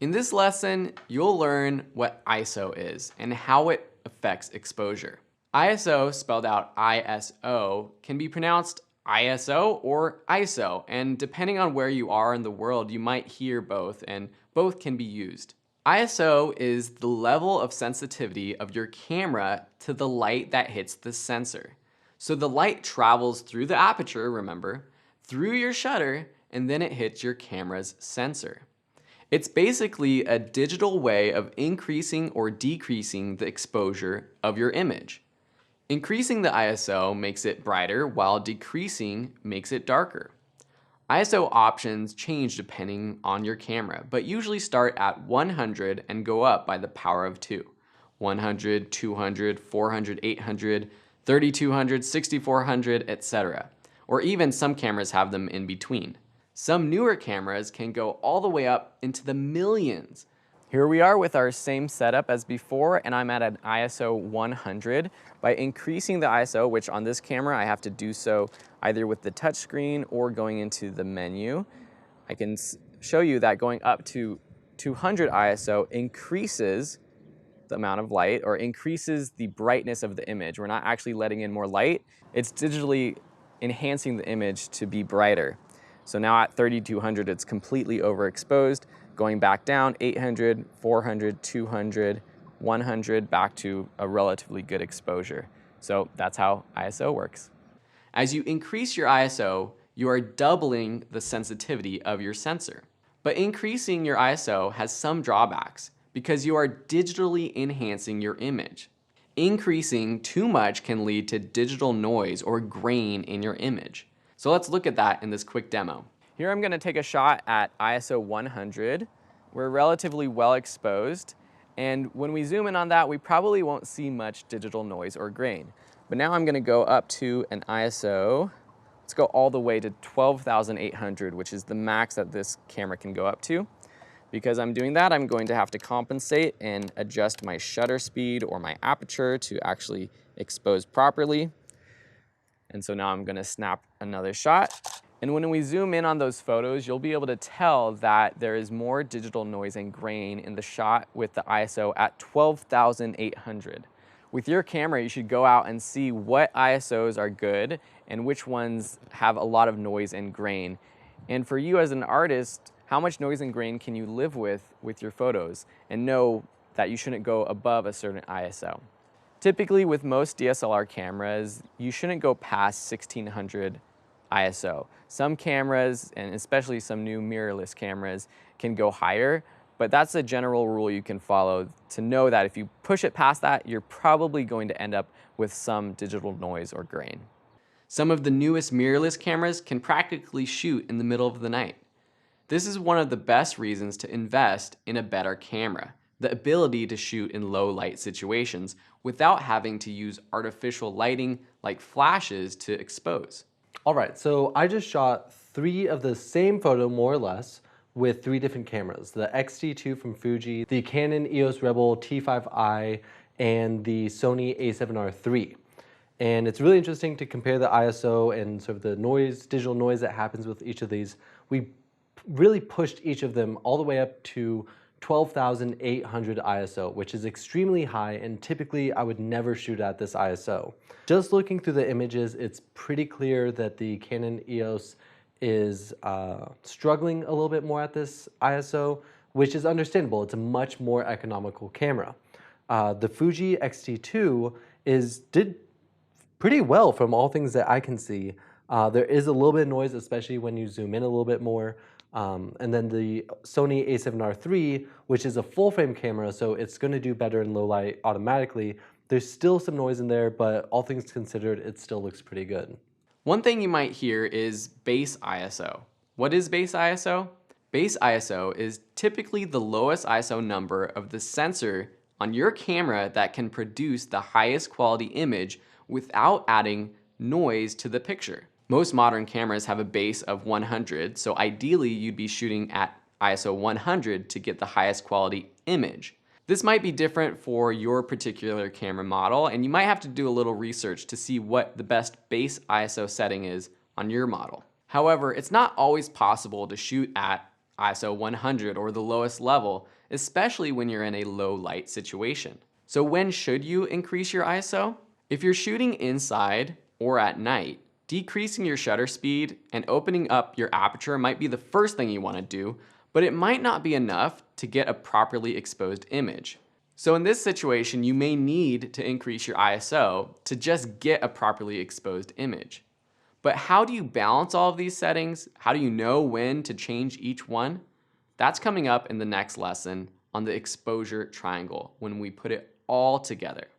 In this lesson, you'll learn what ISO is and how it affects exposure. ISO, spelled out ISO, can be pronounced ISO or ISO, and depending on where you are in the world, you might hear both, and both can be used. ISO is the level of sensitivity of your camera to the light that hits the sensor. So the light travels through the aperture, remember, through your shutter, and then it hits your camera's sensor. It's basically a digital way of increasing or decreasing the exposure of your image. Increasing the ISO makes it brighter, while decreasing makes it darker. ISO options change depending on your camera, but usually start at 100 and go up by the power of 2. 100, 200, 400, 800, 3200, 6400, etc. Or even some cameras have them in between. Some newer cameras can go all the way up into the millions. Here we are with our same setup as before, and I'm at an ISO 100. By increasing the ISO, which on this camera I have to do so either with the touchscreen or going into the menu, I can show you that going up to 200 ISO increases the amount of light or increases the brightness of the image. We're not actually letting in more light, it's digitally enhancing the image to be brighter. So now at 3200 it's completely overexposed. Going back down, 800, 400, 200, 100, back to a relatively good exposure. So that's how ISO works. As you increase your ISO, you are doubling the sensitivity of your sensor. But increasing your ISO has some drawbacks because you are digitally enhancing your image. Increasing too much can lead to digital noise or grain in your image. So let's look at that in this quick demo. Here I'm going to take a shot at ISO 100. We're relatively well exposed, and when we zoom in on that, we probably won't see much digital noise or grain. But now I'm going to go up to an ISO, let's go all the way to 12,800, which is the max that this camera can go up to. Because I'm doing that, I'm going to have to compensate and adjust my shutter speed or my aperture to actually expose properly. And so now I'm going to snap another shot. And when we zoom in on those photos, you'll be able to tell that there is more digital noise and grain in the shot with the ISO at 12,800. With your camera, you should go out and see what ISOs are good and which ones have a lot of noise and grain. And for you as an artist, how much noise and grain can you live with your photos, and know that you shouldn't go above a certain ISO. Typically with most DSLR cameras, you shouldn't go past 1600 ISO. Some cameras, and especially some new mirrorless cameras, can go higher, but that's a general rule you can follow to know that if you push it past that, you're probably going to end up with some digital noise or grain. Some of the newest mirrorless cameras can practically shoot in the middle of the night. This is one of the best reasons to invest in a better camera, the ability to shoot in low light situations without having to use artificial lighting like flashes to expose. All right, so I just shot 3 of the same photo, more or less, with 3 different cameras. The X-T2 from Fuji, the Canon EOS Rebel T5i, and the Sony a7R III. And it's really interesting to compare the ISO and sort of the noise, digital noise that happens with each of these. We really pushed each of them all the way up to 12,800 ISO, which is extremely high, and typically I would never shoot at this ISO. Just looking through the images, it's pretty clear that the Canon EOS is struggling a little bit more at this ISO, which is understandable. It's a much more economical camera. The Fuji X-T2 did pretty well from all things that I can see. There is a little bit of noise, especially when you zoom in a little bit more. And then the Sony a7R III, which is a full frame camera, so it's going to do better in low light automatically. There's still some noise in there, but all things considered, it still looks pretty good. One thing you might hear is base ISO. What is base ISO? Base ISO is typically the lowest ISO number of the sensor on your camera that can produce the highest quality image without adding noise to the picture. Most modern cameras have a base of 100, so ideally you'd be shooting at ISO 100 to get the highest quality image. This might be different for your particular camera model, and you might have to do a little research to see what the best base ISO setting is on your model. However, it's not always possible to shoot at ISO 100 or the lowest level, especially when you're in a low light situation. So when should you increase your ISO? If you're shooting inside or at night, decreasing your shutter speed and opening up your aperture might be the first thing you want to do, but it might not be enough to get a properly exposed image. So in this situation, you may need to increase your ISO to just get a properly exposed image. But how do you balance all of these settings? How do you know when to change each one? That's coming up in the next lesson on the exposure triangle when we put it all together.